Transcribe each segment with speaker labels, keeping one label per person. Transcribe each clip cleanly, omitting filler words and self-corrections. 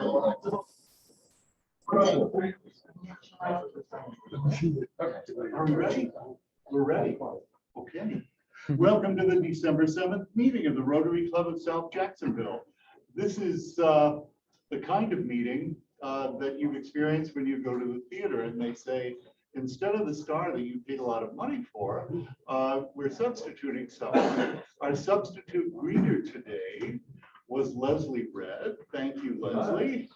Speaker 1: Are we ready? We're ready. Okay. Welcome to the December 7th meeting of the Rotary Club of South Jacksonville. This is the kind of meeting that you've experienced when you go to the theater and they say, instead of the star that you paid a lot of money for, we're substituting someone. Our substitute greeter today was Leslie Red. Thank you, Leslie.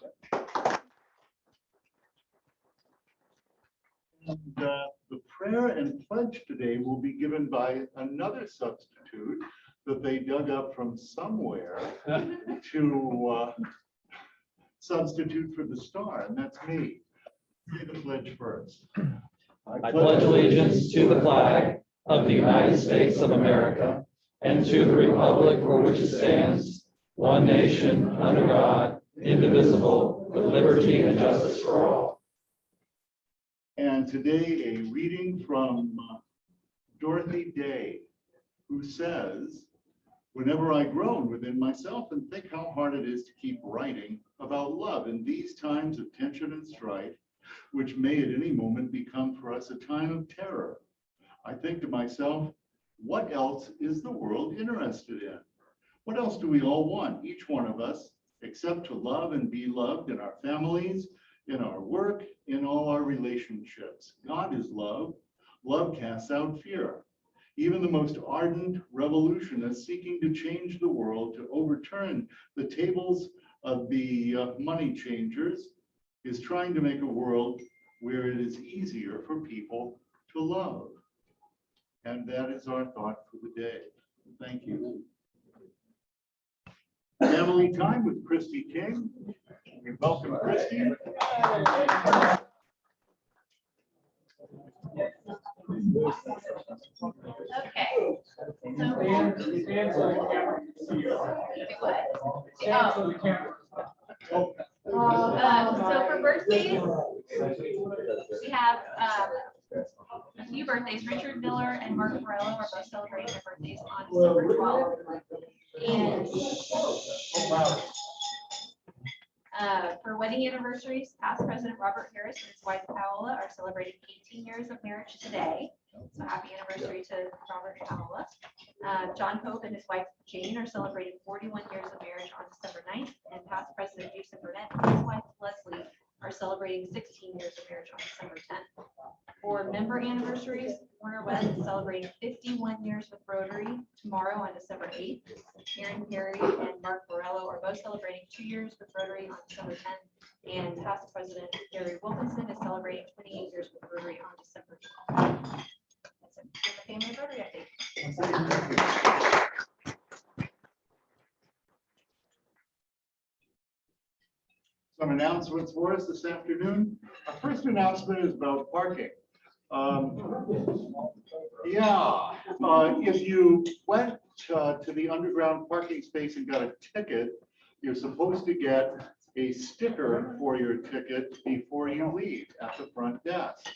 Speaker 1: And the prayer and pledge today will be given by another substitute that they dug up from somewhere to substitute for the star, and that's me. Say the pledge first.
Speaker 2: I pledge allegiance to the flag of the United States of America and to the republic for which it stands, one nation, under God, indivisible, with liberty and justice for all.
Speaker 1: And today a reading from Dorothy Day, who says, whenever I groan within myself and think how hard it is to keep writing about love in these times of tension and strife, which may at any moment become for us a time of terror, I think to myself, what else is the world interested in? What else do we all want, each one of us, except to love and be loved in our families, in our work, in all our relationships? God is love. Love casts out fear. Even the most ardent revolutionist seeking to change the world, to overturn the tables of the money changers, is trying to make a world where it is easier for people to love. And that is our thought for the day. Thank you. Family time with Christy King. We welcome Christy.
Speaker 3: Okay. So for birthdays, we have a few birthdays. Richard Miller and Mark Morello are both celebrating their birthdays on December 12th. And for wedding anniversaries, past President Robert Harris and his wife Paola are celebrating 18 years of marriage today. So happy anniversary to Robert and Paola. John Pope and his wife Jane are celebrating 41 years of marriage on December 9th. And past President Jason Burnett and his wife Leslie are celebrating 16 years of marriage on December 10th. For member anniversaries, Warner West is celebrating 51 years with Rotary tomorrow on December 8th. Aaron Perry and Mark Morello are both celebrating 2 years with Rotary on December 10th. And past President Gary Wilkinson is celebrating 28 years with Rotary on December 12th. That's it for the family Rotary update.
Speaker 1: Some announcements for us this afternoon. Our first announcement is about parking. If you went to the underground parking space and got a ticket, you're supposed to get a sticker for your ticket before you leave at the front desk.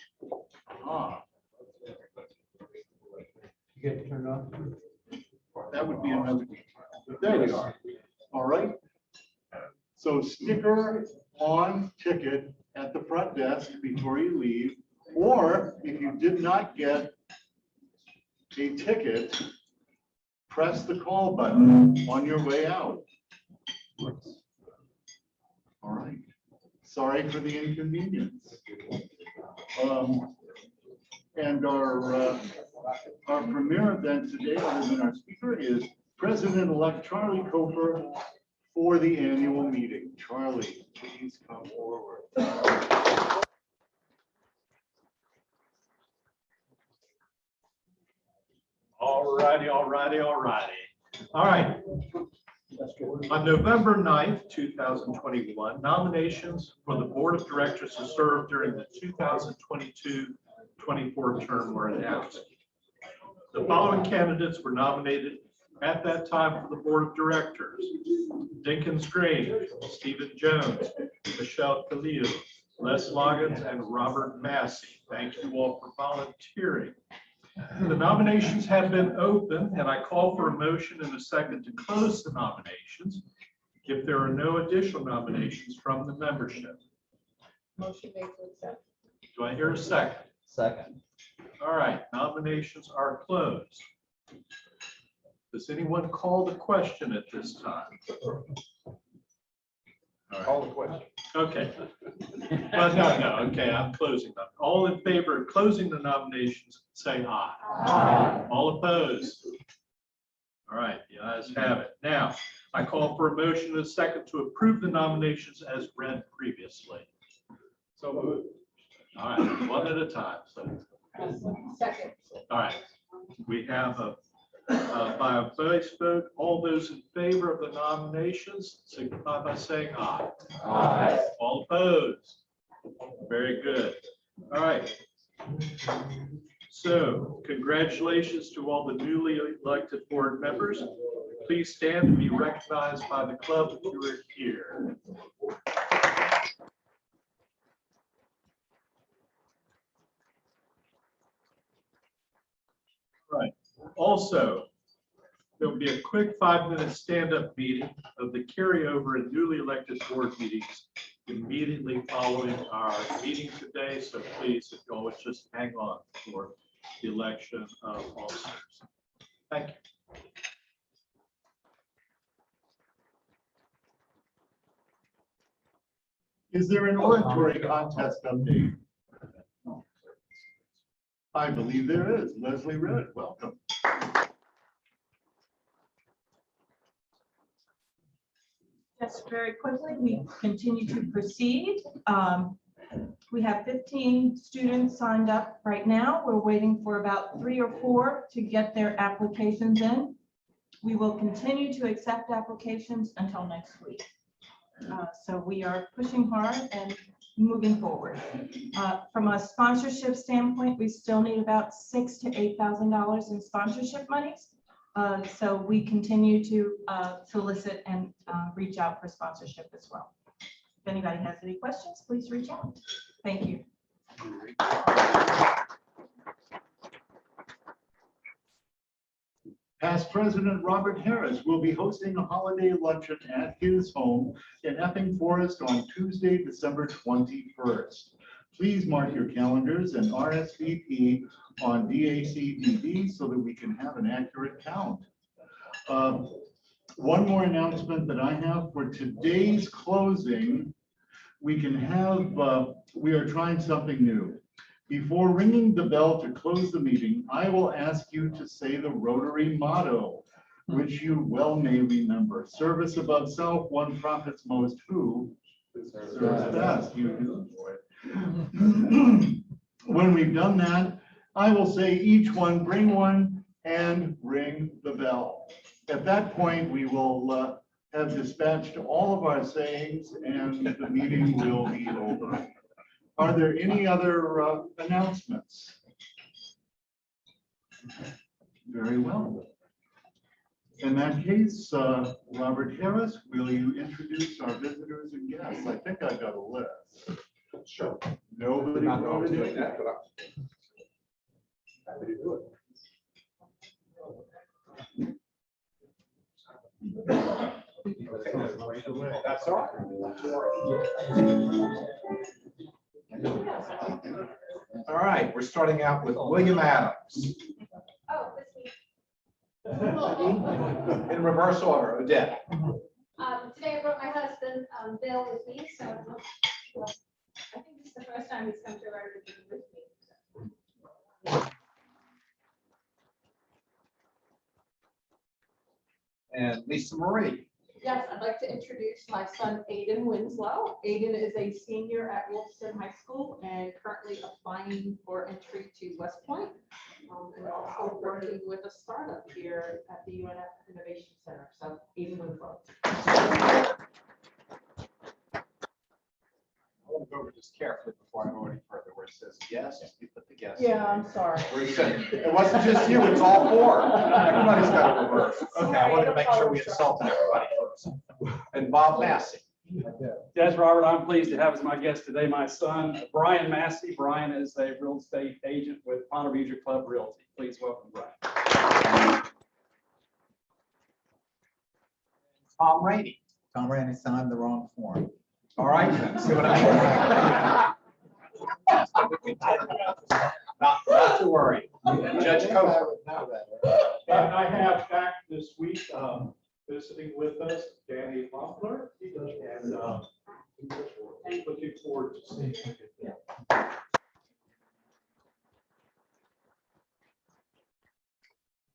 Speaker 4: You get to turn it off?
Speaker 1: That would be another detail. But there we are. All right. So sticker on ticket at the front desk before you leave, or if you did not get a ticket, press the call button on your way out. All right. Sorry for the inconvenience. And our premier event today, other than our speaker, is President-elect Charlie Cofer for the annual meeting. Charlie, please come forward.
Speaker 5: All righty. All right. On November 9th, 2021, nominations for the Board of Directors to serve during the 2022-24 term were announced. The following candidates were nominated at that time for the Board of Directors: Dinkins Green, Stephen Jones, Michelle Khalil, Les Loggins, and Robert Massey. Thank you all for volunteering. The nominations have been open, and I call for a motion and a second to close the nominations. If there are no additional nominations from the membership,
Speaker 6: Motion made to accept.
Speaker 5: do I hear a second?
Speaker 2: Second.
Speaker 5: All right, nominations are closed. Does anyone call the question at this time?
Speaker 7: Call the question.
Speaker 5: Okay. Well, no, okay, I'm closing them. All in favor of closing the nominations, say aye.
Speaker 2: Aye.
Speaker 5: All opposed? All right, the ayes have it. Now, I call for a motion and a second to approve the nominations as read previously.
Speaker 7: So moved.
Speaker 5: All right, one at a time. So,
Speaker 6: Second.
Speaker 5: all right, we have by a voice vote, all those in favor of the nominations signify by saying aye.
Speaker 2: Aye.
Speaker 5: All opposed? Very good. All right. So congratulations to all the newly elected board members. Please stand and be recognized by the club if you are here. Right. Also, there'll be a quick 5-minute stand-up meeting of the carryover and newly elected board meetings immediately following our meeting today. So please, if you always just hang on for the election of officers. Thank you.
Speaker 1: Is there an oratory contest update? I believe there is. Leslie Red, welcome.
Speaker 8: Just very quickly, we continue to proceed. We have 15 students signed up right now. We're waiting for about 3 or 4 to get their applications in. We will continue to accept applications until next week. So we are pushing hard and moving forward. From a sponsorship standpoint, we still need about $6,000 to $8,000 in sponsorship monies. So we continue to solicit and reach out for sponsorship as well. If anybody has any questions, please reach out. Thank you.
Speaker 1: Past President Robert Harris will be hosting a holiday luncheon at his home in Epping Forest on Tuesday, December 21st. Please mark your calendars and RSVP on DACDB so that we can have an accurate count. One more announcement that I have for today's closing, we are trying something new. Before ringing the bell to close the meeting, I will ask you to say the Rotary motto, which you well may remember. Service above self, one profits most who serves best. You do it. When we've done that, I will say each one bring one and ring the bell. At that point, we will have dispatched all of our sayings and the meeting will be over. Are there any other announcements? Very well. In that case, Robert Harris, will you introduce our visitors and guests? I think I've got a list.
Speaker 7: Sure.
Speaker 1: Nobody
Speaker 7: Not
Speaker 1: wrote
Speaker 7: always
Speaker 1: it
Speaker 7: doing
Speaker 1: in.
Speaker 7: that, but I'm happy to do it. That's all right. All right, we're starting out with William Adams.
Speaker 3: Oh, this week.
Speaker 7: In reverse order, Odette.
Speaker 3: Today I brought my husband, Bill, with me, so I think this is the first time he's come to our meeting with me.
Speaker 7: And Lisa Marie.
Speaker 6: Yes, I'd like to introduce my son Aiden Winslow. Aiden is a senior at Wolfson High School and currently applying for entry to West Point. And also working with a startup here at the UNF Innovation Center. So Aiden Winslow.
Speaker 7: I want to go over this carefully before I go any further, where it says yes, you put the yes.
Speaker 6: Yeah, I'm sorry.
Speaker 7: Where it said, it wasn't just you, it's all four. Everybody's got a reverse. Okay, I wanted to make sure we insulted everybody first. And Bob Massey.
Speaker 9: Yes, Robert, I'm pleased to have as my guest today my son, Brian Massey. Brian is a real estate agent with Ponte Vedra Club Realty. Please welcome Brian.
Speaker 7: Tom Rainey. Tom Randy signed the wrong form. All right, then, see what I. Not to worry. Judge Coker.
Speaker 5: And I have back this week, visiting with us, Danny Loeffler, and looking forward to seeing him.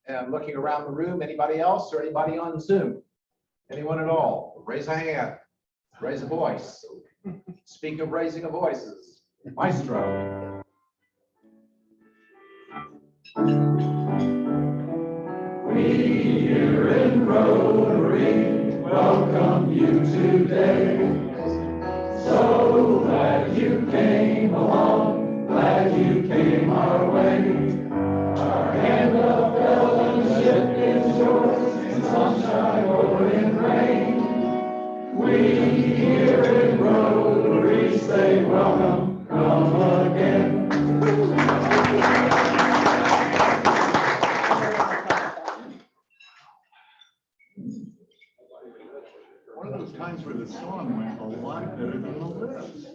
Speaker 7: And looking around the room, anybody else or anybody on Zoom? Anyone at all? Raise a hand, raise a voice. Speak of raising of voices, Maestro.
Speaker 2: We here in Rotary welcome you today. So glad you came along, glad you came our way. Our hand of fellowship is yours in sunshine or in rain. We here in Rotary say welcome, come again.
Speaker 1: One of those times where the song went a lot better than the lyrics.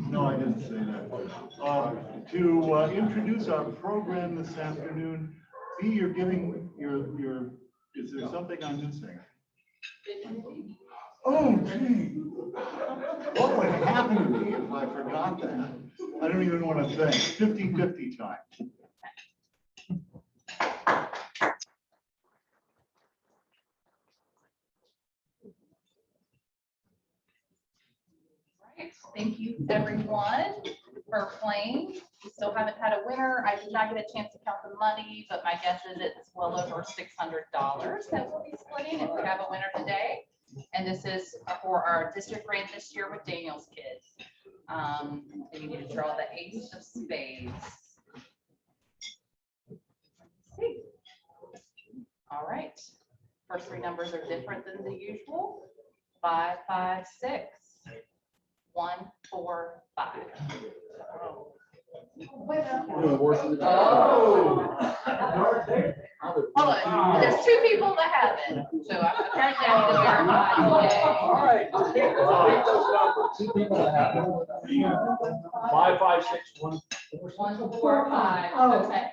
Speaker 1: No, I didn't say that. To introduce our program this afternoon, B, you're giving is there something I'm missing? Oh, gee. What would happen to me if I forgot that? I don't even want to think. 50-50 time.
Speaker 10: Thank you, everyone, for playing. We still haven't had a winner. I did not get a chance to count the money, but my guess is it's well over $600 that we'll be splitting if we have a winner today. And this is for our district grant this year with Daniel's kids. And you need to draw the ace of spades. All right. First three numbers are different than the usual. 5, 5, 6. 1, 4, 5. Oh. Hold on. There's two people that have it. So apparently I need to verify.
Speaker 9: All right. Two people that have it. 5, 5, 6, 1.
Speaker 10: 1, 4, 5. Okay.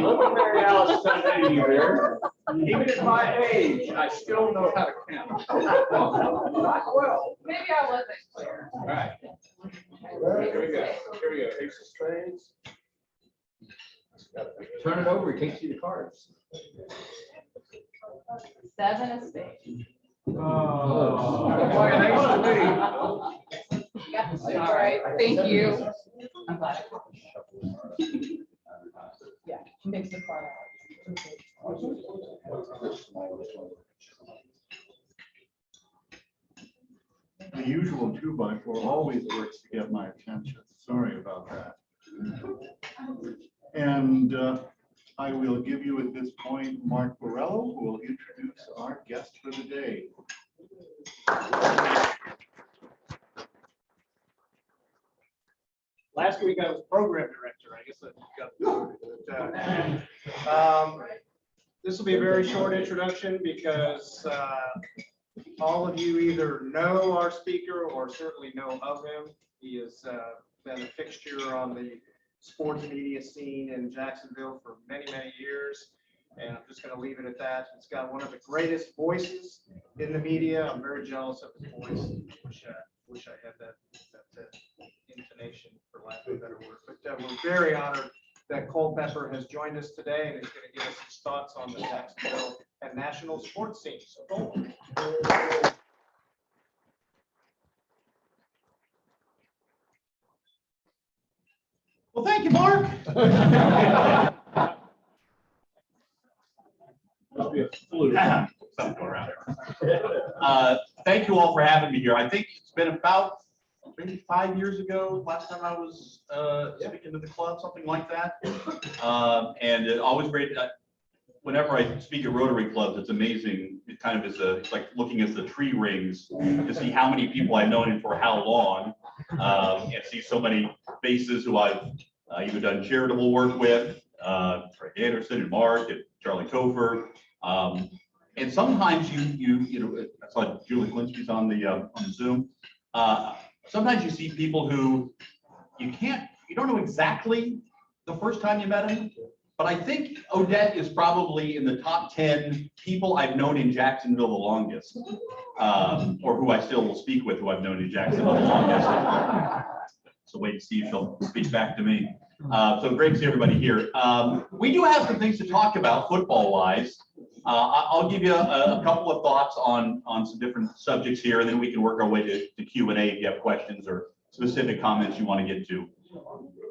Speaker 9: Look at Mary Alice sending you there. Even at my age, I still know how to count. Not well.
Speaker 10: Maybe I wasn't clear.
Speaker 9: All right. Here we go. Here we go. Ace of spades.
Speaker 4: Turn it over, it takes you the cards.
Speaker 10: 7 of spades.
Speaker 9: Oh. All
Speaker 10: All right. Thank you. I'm glad. Yeah, makes the card out.
Speaker 1: The usual 2x4 always works to get my attention. Sorry about that. And I will give you at this point Mark Borello, who will introduce our guest for the day.
Speaker 5: Last week I was program director. I guess I got this will be a very short introduction because all of you either know our speaker or certainly know of him. He has been a fixture on the sports media scene in Jacksonville for many, many years. And I'm just going to leave it at that. He's got one of the greatest voices in the media. I'm very jealous of his voice. Wish I had that intonation, for lack of a better word. But we're very honored that Cole Pepper has joined us today and is going to give us his thoughts on the Jacksonville and national sports scene. So, Cole.
Speaker 11: Well, thank you, Mark.
Speaker 5: Must be a fluke.
Speaker 11: Something around there. Thank you all for having me here. I think it's been about maybe 5 years ago, last time I was speaking to the club, something like that. And it always great. Whenever I speak at Rotary clubs, it's amazing. It kind of is it's like looking at the tree rings to see how many people I've known and for how long, and see so many faces who I've either done charitable work with, Greg Anderson and Mark and Charlie Topher. And sometimes you know, I saw Julie Klinsky's on the Zoom. Sometimes you see people who you don't know exactly the first time you met him, but I think Odette is probably in the top 10 people I've known in Jacksonville the longest, or who I still will speak with, who I've known in Jacksonville the longest. So wait to see if she'll speak back to me. So great to see everybody here. We do have some things to talk about football-wise. I'll give you a couple of thoughts on some different subjects here, and then we can work our way to Q&A if you have questions or specific comments you want to get to.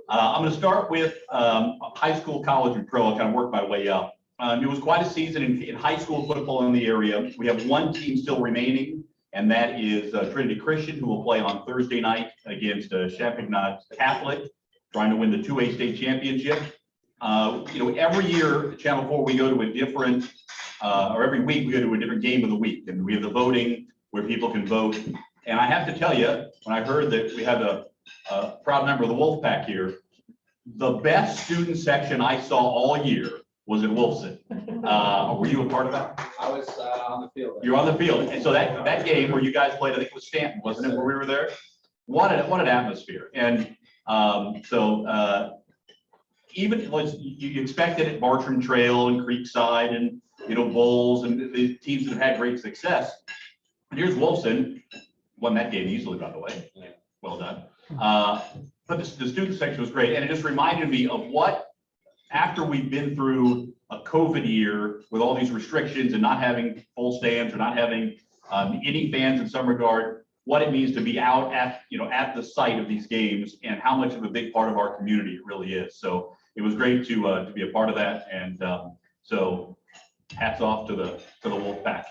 Speaker 11: I'm going to start with high school, college, and pro. I'll kind of work my way up. It was quite a season in high school football in the area. We have one team still remaining, and that is Trinity Christian, who will play on Thursday night against Champagnat Catholic, trying to win the 2A state championship. You know, every year at Channel 4, we go to a different, or every week we go to a different game of the week, and we have the voting where people can vote. And I have to tell you, when I heard that we had a proud member of the Wolf Pack here, the best student section I saw all year was in Wolfson. Were you a part of that?
Speaker 2: I was on the field.
Speaker 11: You're on the field. And so that game where you guys played, I think it was Stanton, wasn't it, where we were there? What an atmosphere. And even you expected at Bartram Trail and Creekside and, you know, Bowls and the teams that have had great success. And here's Wolfson, won that game easily, by the way. Well done. But the student section was great. And it just reminded me of what, after we've been through a COVID year with all these restrictions and not having full stands or not having any fans in some regard, what it means to be out at the site of these games and how much of a big part of our community it really is. So it was great to be a part of that. And so hats off to the Wolfpack.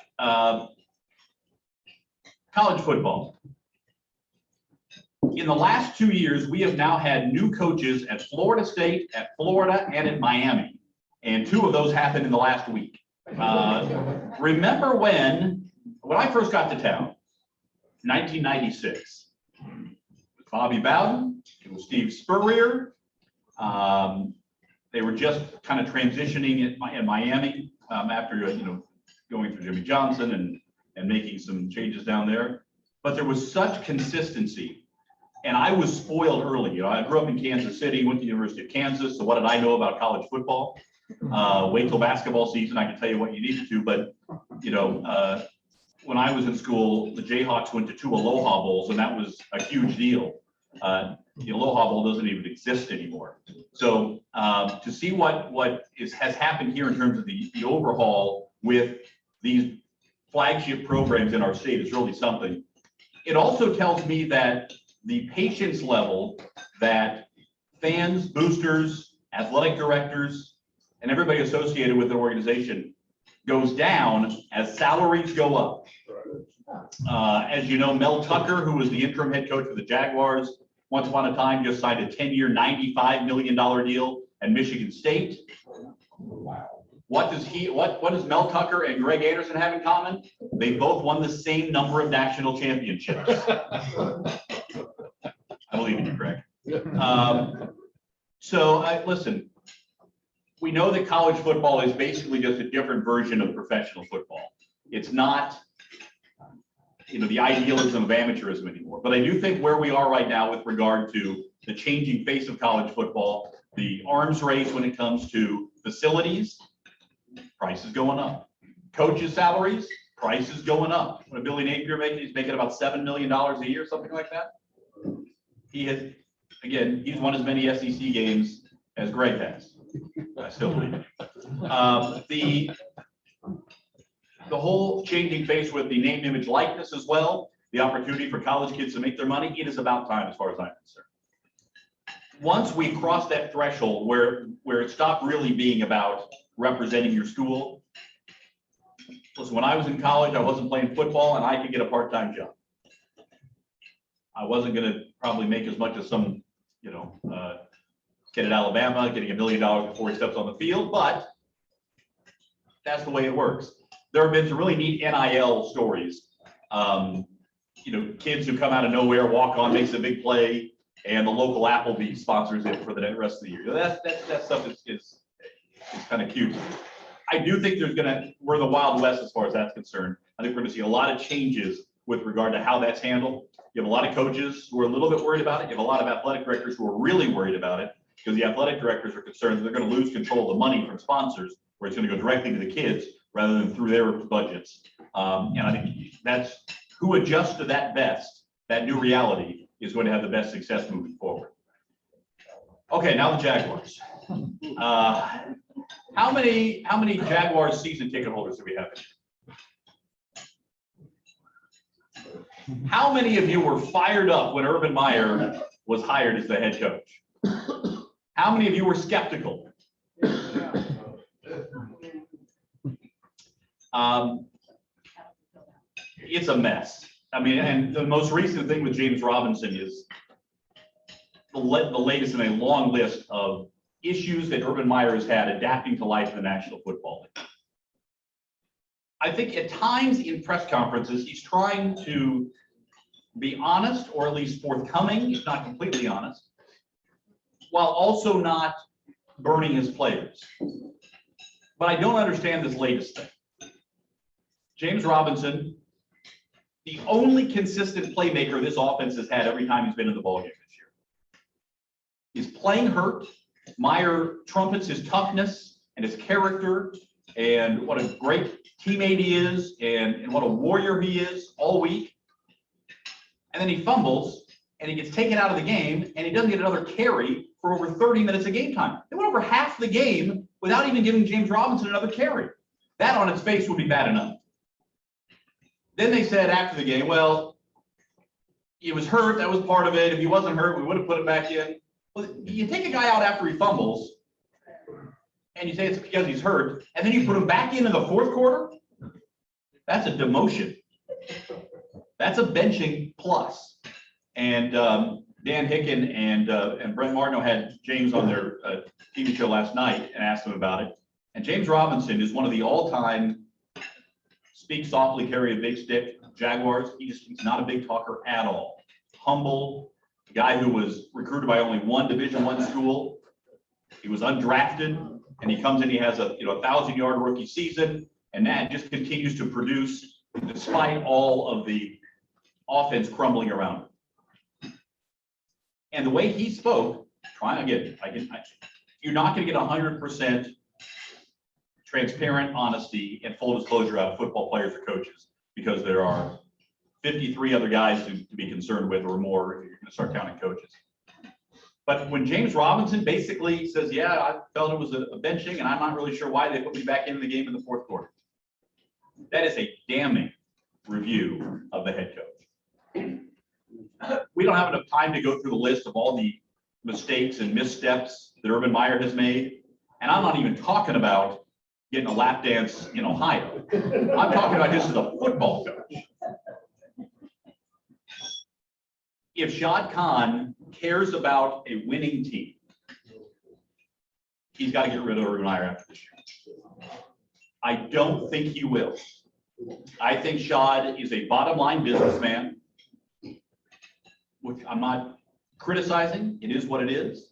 Speaker 11: College football. In the last 2 years, we have now had new coaches at Florida State, at Florida, and at Miami. And 2 of those happened in the last week. Remember when I first got to town, 1996, with Bobby Bowden, it was Steve Spurrier. They were just kind of transitioning in Miami after going through Jimmy Johnson and making some changes down there. But there was such consistency. And I was spoiled early. You know, I grew up in Kansas City, went to the University of Kansas. So what did I know about college football? Wait till basketball season, I can tell you what you needed to. But, when I was in school, the Jayhawks went to 2 Aloha Bowls, and that was a huge deal. The Aloha Bowl doesn't even exist anymore. So to see what has happened here in terms of the overhaul with these flagship programs in our state is really something. It also tells me that the patience level that fans, boosters, athletic directors, and everybody associated with the organization goes down as salaries go up. As you know, Mel Tucker, who was the interim head coach for the Jaguars, once upon a time just signed a 10-year, $95 million deal at Michigan State. What does Mel Tucker and Greg Anderson have in common? They both won the same number of national championships. I believe in you, Greg. Listen, we know that college football is basically just a different version of professional football. It's not, the idealism of amateurism anymore. But I do think where we are right now with regard to the changing face of college football, the arms race when it comes to facilities, prices going up. Coaches' salaries, prices going up. What Billy Napier he's making about $7 million a year, something like that. He's won as many SEC games as Greg has. I still believe it. The whole changing face with the name, image, likeness as well, the opportunity for college kids to make their money, it is about time as far as I'm concerned. Once we cross that threshold where it stopped really being about representing your school. Listen, when I was in college, I wasn't playing football and I could get a part-time job. I wasn't going to probably make as much as some, kid at Alabama getting $1 million before he steps on the field, but that's the way it works. There have been some really neat NIL stories. Kids who come out of nowhere, walk on, makes a big play, and the local Applebee's sponsors it for the rest of the year. That stuff is It's kind of cute. I do think we're in the Wild West as far as that's concerned. I think we're gonna see a lot of changes with regard to how that's handled. You have a lot of coaches who are a little bit worried about it. You have a lot of athletic directors who are really worried about it because the athletic directors are concerned that they're gonna lose control of the money from sponsors, where it's gonna go directly to the kids rather than through their budgets. And I think that's who adjusts to that best, that new reality, is going to have the best success moving forward. Okay, now the Jaguars. How many Jaguars season ticket holders do we have? How many of you were fired up when Urban Meyer was hired as the head coach? How many of you were skeptical? It's a mess. I mean, and the most recent thing with James Robinson is the latest in a long list of issues that Urban Meyer has had adapting to life in the National Football League. I think at times in press conferences, he's trying to be honest, or at least forthcoming, if not completely honest, while also not burning his players. But I don't understand this latest thing. James Robinson, the only consistent playmaker this offense has had every time he's been in the ballgame this year. He's playing hurt. Meyer trumpets his toughness and his character and what a great teammate he is and what a warrior he is all week. And then he fumbles and he gets taken out of the game and he doesn't get another carry for over 30 minutes of game time. They went over half the game without even giving James Robinson another carry. That on its face would be bad enough. Then they said after the game, well, he was hurt. That was part of it. If he wasn't hurt, we would have put him back in. Well, you take a guy out after he fumbles and you say it's because he's hurt, and then you put him back in the fourth quarter. That's a demotion. That's a benching plus. And Dan Hicken and Brent Martineau had James on their TV show last night and asked him about it. And James Robinson is one of the all-time speak softly, carry a big stick Jaguars. He's not a big talker at all. Humble, a guy who was recruited by only one Division I school. He was undrafted, and he comes in. He has a 1,000-yard rookie season, and that just continues to produce despite all of the offense crumbling around him. And the way he spoke, you're not going to get 100% transparent honesty and full disclosure out of football players or coaches, because there are 53 other guys to be concerned with or more if you're going to start counting coaches. But when James Robinson basically says, yeah, I felt it was a benching and I'm not really sure why they put me back in the game in the fourth quarter, that is a damning review of the head coach. We don't have enough time to go through the list of all the mistakes and missteps that Urban Meyer has made. And I'm not even talking about getting a lap dance in Ohio. I'm talking about just as a football coach. If Shad Khan cares about a winning team, he's got to get rid of Urban Meyer after this year. I don't think he will. I think Shad is a bottom line businessman, which I'm not criticizing. It is what it is.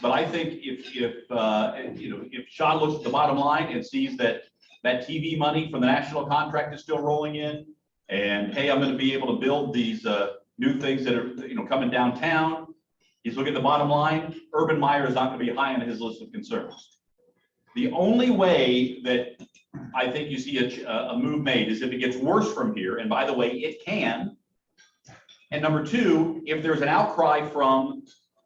Speaker 11: But I think if Shad looks at the bottom line and sees that TV money from the national contract is still rolling in, and hey, I'm going to be able to build these new things that are coming downtown, he's looking at the bottom line. Urban Meyer is not going to be high on his list of concerns. The only way that I think you see a move made is if it gets worse from here, and by the way, it can. And number two, if there's an outcry from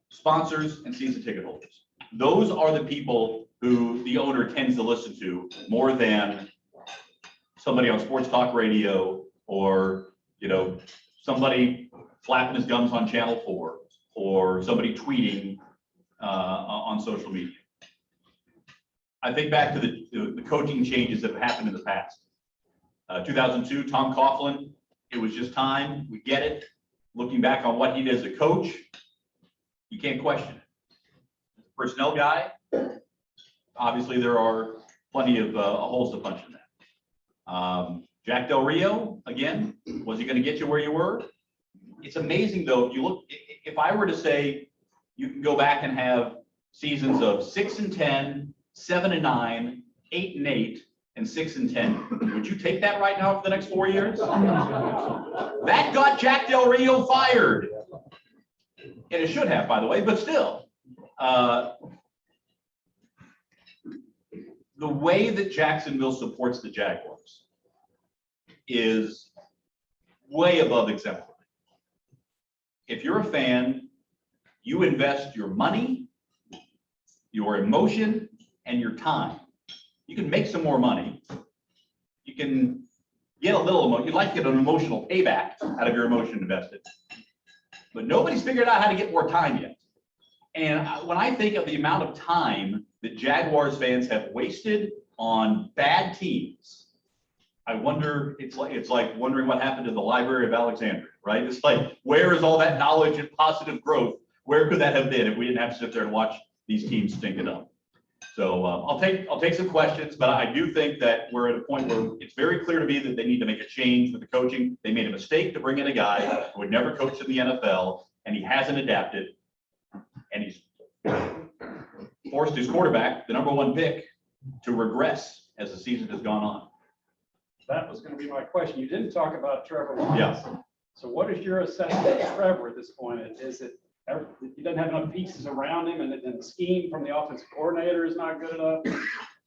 Speaker 11: sponsors and season ticket holders. Those are the people who the owner tends to listen to more than somebody on sports talk radio or somebody flapping his gums on Channel 4 or somebody tweeting on social media. I think back to the coaching changes that have happened in the past. 2002, Tom Coughlin, it was just time. We get it. Looking back on what he did as a coach, you can't question it. Personnel guy, obviously there are plenty of holes to punch in that. Jack Del Rio, again, was he going to get you where you were? It's amazing though, if you look, if I were to say you can go back and have seasons of 6-10 7-9, 8-8, and 6-10. Would you take that right now for the next 4 years? That got Jack Del Rio fired. And it should have, by the way, but still. The way that Jacksonville supports the Jaguars is way above exemplary. If you're a fan, you invest your money, your emotion, and your time. You can make some more money. You can get a little emotion. You'd like to get an emotional payback out of your emotion invested. But nobody's figured out how to get more time yet. And when I think of the amount of time that Jaguars fans have wasted on bad teams, I wonder, it's like wondering what happened to the Library of Alexandria, right? It's like, where is all that knowledge and positive growth? Where could that have been if we didn't have to sit there and watch these teams stink it up? So I'll take some questions, but I do think that we're at a point where it's very clear to me that they need to make a change with the coaching. They made a mistake to bring in a guy who had never coached in the NFL, and he hasn't adapted, and he's forced his quarterback, the #1 pick, to regress as the season has gone on.
Speaker 9: That was going to be my question. You didn't talk about Trevor Lawrence.
Speaker 11: Yes.
Speaker 9: So what is your assessment of Trevor at this point? Is it he doesn't have enough pieces around him, and the scheme from the offensive coordinator is not good enough,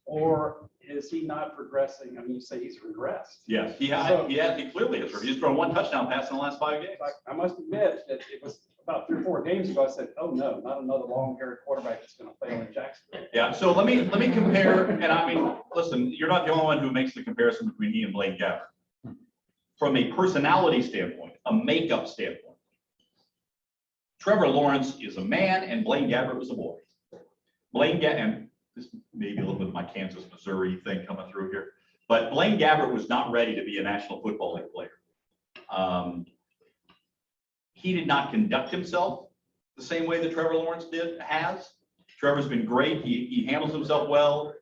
Speaker 9: or is he not progressing? I mean, you say he's regressed.
Speaker 11: Yes, he clearly has. He's thrown 1 touchdown pass in the last 5 games.
Speaker 9: I must admit that it was about 3 or 4 games ago. I said, "Oh no, not another long-haired quarterback that's going to fail in Jacksonville."
Speaker 11: Yeah. So let me compare. And I mean, listen, you're not the only one who makes the comparison between he and Blaine Gabbert. From a personality standpoint, a makeup standpoint, Trevor Lawrence is a man and Blaine Gabbert was a boy. Blaine Gabbert, and this may be a little bit of my Kansas, Missouri thing coming through here, but Blaine Gabbert was not ready to be a National Football League player. He did not conduct himself the same way that Trevor Lawrence has. Trevor's been great. He handles himself well.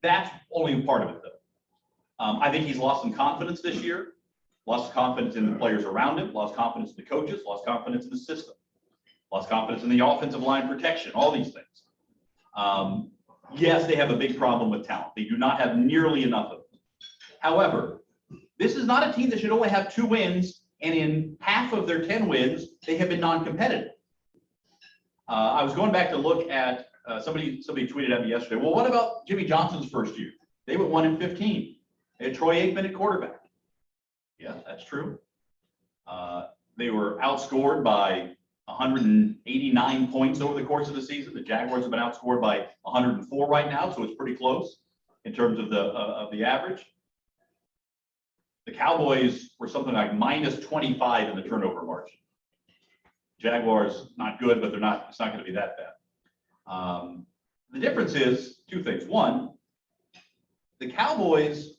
Speaker 11: That's only part of it, though. I think he's lost some confidence this year. Lost confidence in the players around him, lost confidence in the coaches, lost confidence in the system, lost confidence in the offensive line protection, all these things. Yes, they have a big problem with talent. They do not have nearly enough of it. However, this is not a team that should only have 2 wins, and in half of their 10 wins, they have been non-competitive. I was going back to look at, somebody tweeted at me yesterday, well, what about Jimmy Johnson's first year? They went 1-15. They had Troy Aikman at quarterback. Yeah, that's true. They were outscored by 189 points over the course of the season. The Jaguars have been outscored by 104 right now, so it's pretty close in terms of the average. The Cowboys were something like -25 in the turnover margin. Jaguars not good, but it's not going to be that bad. The difference is 2 things. One, the Cowboys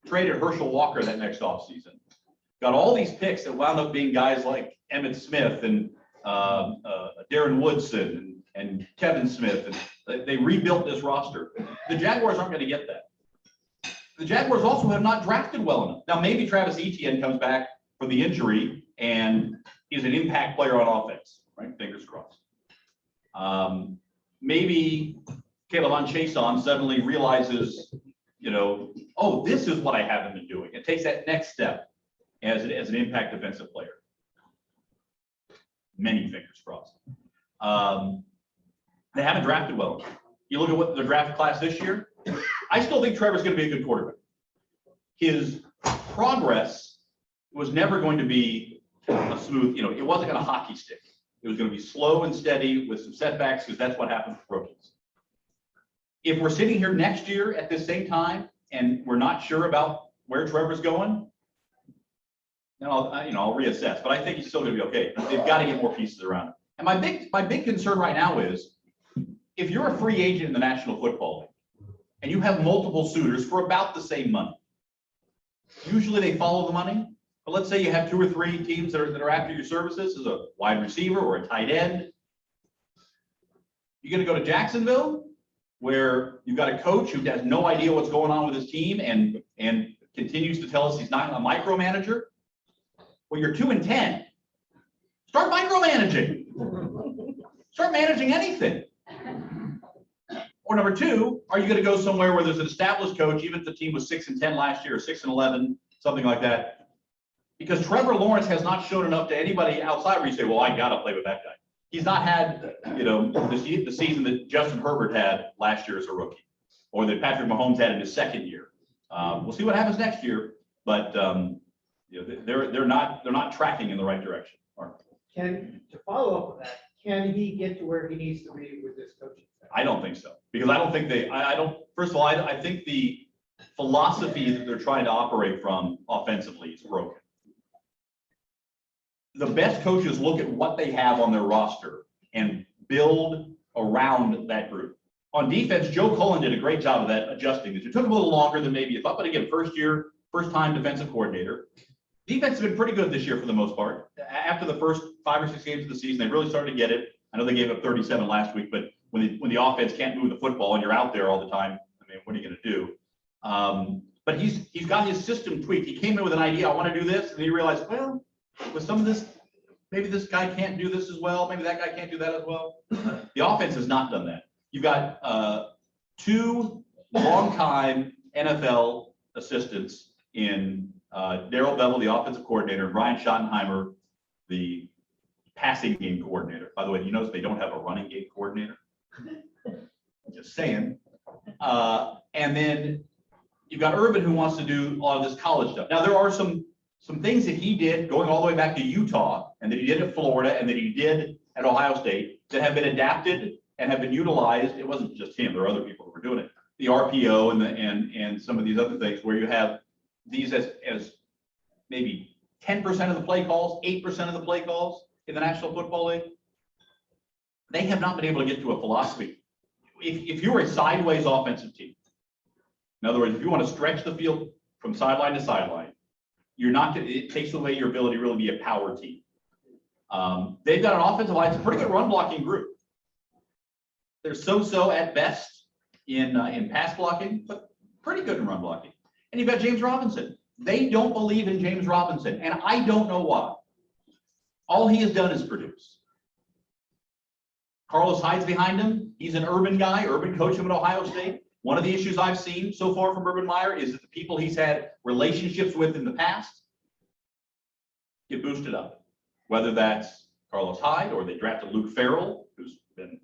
Speaker 11: traded Herschel Walker that next offseason. Got all these picks that wound up being guys like Emmitt Smith and Darren Woodson and Kevin Smith. And they rebuilt this roster. The Jaguars aren't going to get that. The Jaguars also have not drafted well enough. Now, maybe Travis Etienne comes back from the injury and is an impact player on offense, right? Fingers crossed. Maybe Caleb Chason suddenly realizes, oh, this is what I haven't been doing. It takes that next step as an impact defensive player. Many fingers crossed. They haven't drafted well. You look at what the draft class this year, I still think Trevor's going to be a good quarterback. His progress was never going to be a smooth, it wasn't going to hockey stick. It was going to be slow and steady with some setbacks, because that's what happens with rookies. If we're sitting here next year at this same time and we're not sure about where Trevor's going, then I'll reassess. But I think he's still going to be okay. They've got to get more pieces around him. And my big concern right now is, if you're a free agent in the National Football League and you have multiple suitors for about the same money, usually they follow the money. But let's say you have 2 or 3 teams that are after your services as a wide receiver or a tight end. You're going to go to Jacksonville, where you've got a coach who has no idea what's going on with his team and continues to tell us he's not a micromanager. Well, you're 2-10. Start micromanaging. Start managing anything. Or number two, are you going to go somewhere where there's an established coach, even if the team was 6-10 last year, or 6-11, something like that? Because Trevor Lawrence has not shown enough to anybody outside where you say, well, I got to play with that guy. He's not had, the season that Justin Herbert had last year as a rookie, or that Patrick Mahomes had in his second year. We'll see what happens next year, but they're not tracking in the right direction.
Speaker 4: To follow up on that, can he get to where he needs to be with this coaching staff?
Speaker 11: I don't think so, because I don't think first of all, I think the philosophy that they're trying to operate from offensively is broken. The best coaches look at what they have on their roster and build around that group. On defense, Joe Cullen did a great job of that, adjusting. It took him a little longer than maybe you thought, but again, first time defensive coordinator. Defense has been pretty good this year for the most part. After the first 5 or 6 games of the season, they really started to get it. I know they gave up 37 last week, but when the offense can't move the football and you're out there all the time, I mean, what are you going to do? But he's got his system tweaked. He came in with an idea, I want to do this, and he realized, well, with some of this, maybe this guy can't do this as well. Maybe that guy can't do that as well. The offense has not done that. You've got 2 longtime NFL assistants in Darrell Bevel, the offensive coordinator, and Ryan Schottenheimer, the passing game coordinator. By the way, you notice they don't have a running game coordinator? Just saying. And then you've got Urban, who wants to do a lot of this college stuff. Now, there are some things that he did going all the way back to Utah, and that he did at Florida, and that he did at Ohio State, that have been adapted and have been utilized. It wasn't just him, there are other people who were doing it. The RPO and some of these other things where you have these as maybe 10% of the play calls, 8% of the play calls in the National Football League. They have not been able to get to a philosophy. If you're a sideways offensive team, in other words, if you want to stretch the field from sideline to sideline, it takes away your ability to really be a power team. They've got an offensive line, it's a pretty good run blocking group. They're so-so at best in pass blocking, but pretty good in run blocking. And you've got James Robinson. They don't believe in James Robinson, and I don't know why. All he has done is produce. Carlos Hyde's behind him. He's an Urban guy. Urban coached him at Ohio State. One of the issues I've seen so far from Urban Meyer is that the people he's had relationships with in the past get boosted up. Whether that's Carlos Hyde, or they drafted Luke Farrell, who's been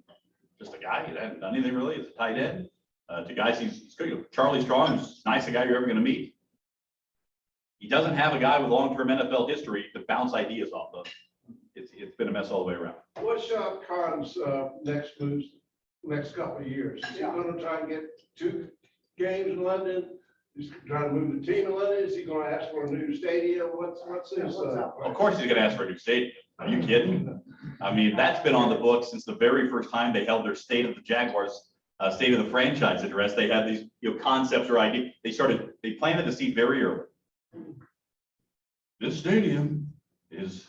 Speaker 11: just a guy, he hasn't done anything really as a tight end, to guys he's good. Charlie Strong, who's the nicest guy you're ever going to meet. He doesn't have a guy with long-term NFL history to bounce ideas off of. It's been a mess all the way around.
Speaker 12: What's Sean Khan's next moves, next couple of years? Is he going to try and get 2 games in London? He's trying to move the team in London? Is he going to ask for a new stadium? What's his?
Speaker 11: Of course he's going to ask for a new stadium. Are you kidding? I mean, that's been on the books since the very first time they held their State of the Jaguars, State of the Franchise address. They had these concepts or ideas. They planted the seed very early. This stadium is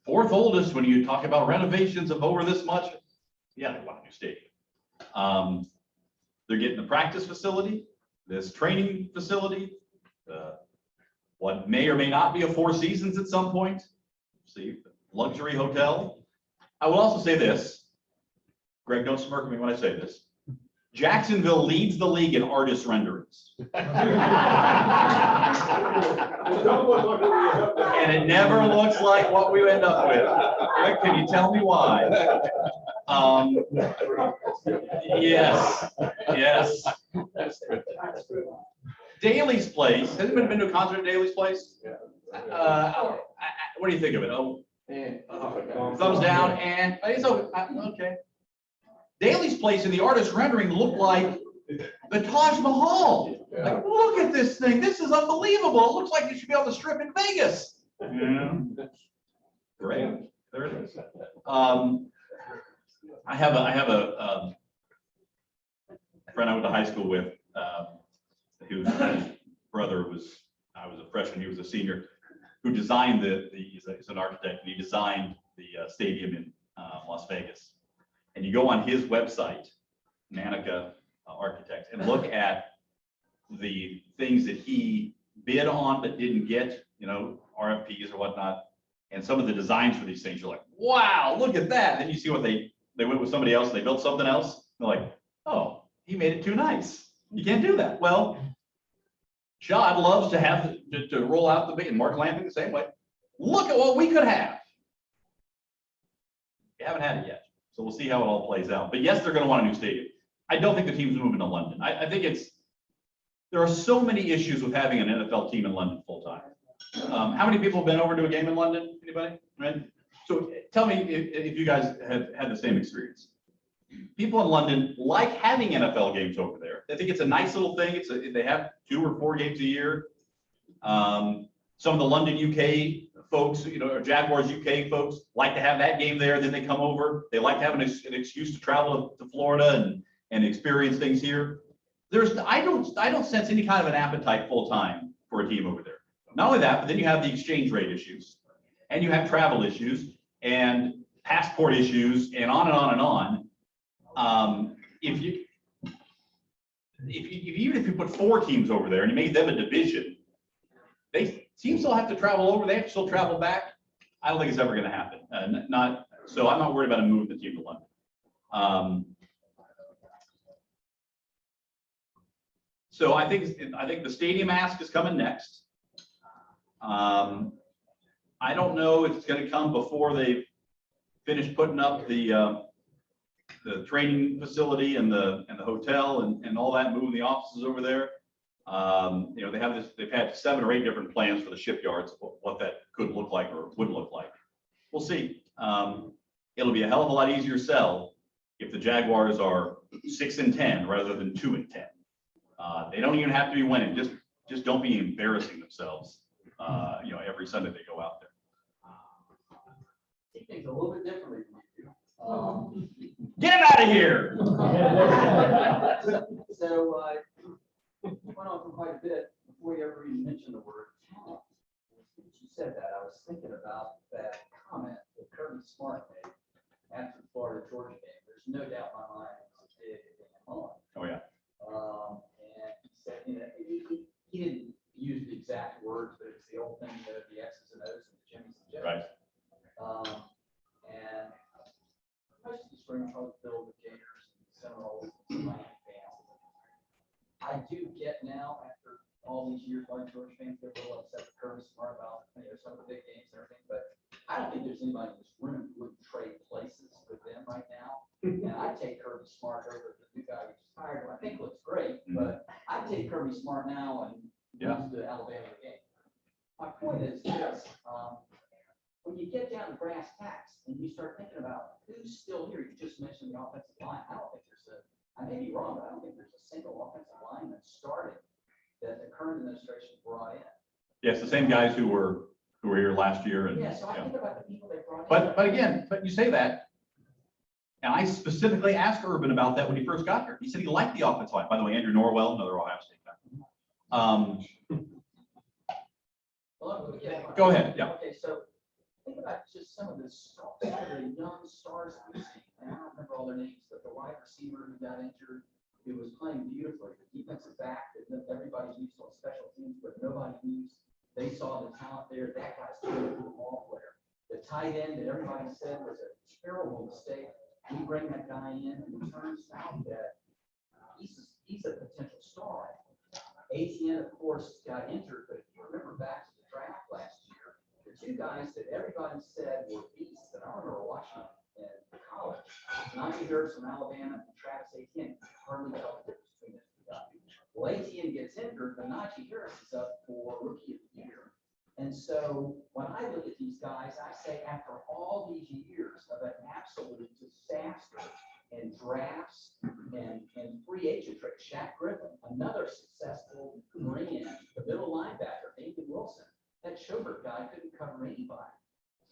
Speaker 11: 4th oldest when you talk about renovations of over this much. Yeah, they want a new stadium. They're getting the practice facility, this training facility, what may or may not be a 4 Seasons at some point. See, luxury hotel. I will also say this. Greg, don't smirk at me when I say this. Jacksonville leads the league in artist renderings. And it never looks like what we end up with. Greg, can you tell me why? Yes. Daly's Place. Has anyone been to a concert at Daly's Place? What do you think of it? Thumbs down, and it's okay. Daly's Place in the artist rendering looked like the Taj Mahal. Like, look at this thing. This is unbelievable. It looks like you should be on the Strip in Vegas. Yeah. Great. There it is. I have a friend I went to high school with, whose brother was, I was a freshman, he was a senior, who designed he's an architect, and he designed the stadium in Las Vegas. And you go on his website, Manica Architects, and look at the things that he bid on but didn't get, RFPs or whatnot. And some of the designs for these things, you're like, wow, look at that. Then you see what they went with somebody else and they built something else. They're like, oh, he made it too nice. You can't do that. Well, Shad loves to have to roll out the big, and Mark Lamping the same way. Look at what we could have. We haven't had it yet, so we'll see how it all plays out. But yes, they're going to want a new stadium. I don't think the team's moving to London. I think there are so many issues with having an NFL team in London full time. How many people have been over to a game in London? Anybody? Right? So tell me if you guys have had the same experience. People in London like having NFL games over there. They think it's a nice little thing. They have 2 or 4 games a year. Some of the London, UK folks, or Jaguars UK folks like to have that game there. Then they come over. They like having an excuse to travel to Florida and experience things here. I don't sense any kind of an appetite full time for a team over there. Not only that, but then you have the exchange rate issues, and you have travel issues and passport issues, and on and on and on. Even if you put 4 teams over there and you make them a division, teams still have to travel over. They have to still travel back. I don't think it's ever going to happen. So I'm not worried about moving the team to London. So I think the stadium ask is coming next. I don't know if it's going to come before they finish putting up the training facility and the hotel and all that, moving the offices over there. They've had 7 or 8 different plans for the shipyards, what that could look like or would look like. We'll see. It'll be a hell of a lot easier sell if the Jaguars are 6-10 rather than 2-10. They don't even have to be winning. Just don't be embarrassing themselves. Every Sunday they go out there.
Speaker 13: He thinks a little bit differently from you.
Speaker 11: Get him out of here.
Speaker 13: So went on for quite a bit before you ever even mentioned the word talent. When you said that, I was thinking about that comment that Kirby Smart made after the Florida Georgia game. There's no doubt in my mind it was a big moment.
Speaker 11: Oh yeah.
Speaker 13: And he said, he didn't use the exact words, but it's the old thing, the X's and O's and the Jimmys and Joes.
Speaker 11: Right.
Speaker 13: And most of the spring probably filled with Gators and Seminoles and Miami fans. I do get now, after all these years, why Georgia fans get a little upset with Kirby Smart about some of the big games and everything, but I don't think there's anybody in this room who would trade places with them right now. And I take Kirby Smart over the new guy we just hired, who I think looks great, but I take Kirby Smart now and lose the Alabama game. My point is this, when you get down to brass tacks and you start thinking about who's still here, you just mentioned the offensive line. I don't think I may be wrong, but I don't think there's a single offensive line that started that the current administration brought in.
Speaker 11: Yes, the same guys who were here last year.
Speaker 13: So I think about the people they brought
Speaker 11: in. But you say that, and I specifically asked Urban about that when he first got here. He said he liked the offensive line. By the way, Andrew Norwell, another Ohio State guy. Go ahead. Yeah.
Speaker 13: Okay, so think about just some of the young stars that we've seen. And I don't remember all their names, but the wide receiver who got injured, who was playing beautifully, the defensive back that everybody's used on special teams, but nobody used. They saw the talent there. That guy's a really good ball player. The tight end that everybody said was a terrible mistake. We bring that guy in, and it turns out that he's a potential star. ATN, of course, got injured, but if you remember back to the draft last year, the 2 guys that everybody said were beasts, and I remember watching in college, Najee Harris from Alabama and Travis Etienne, hardly tell the difference between the 2 guys. Well, Etienne gets injured, but Najee Harris is up for Rookie of the Year. And so when I look at these guys, I say after all these years of an absolute disaster in drafts and free agent trade, Shaq Griffin, another successful bring in, the middle linebacker, Nathan Wilson, that Schobert guy couldn't cover anybody.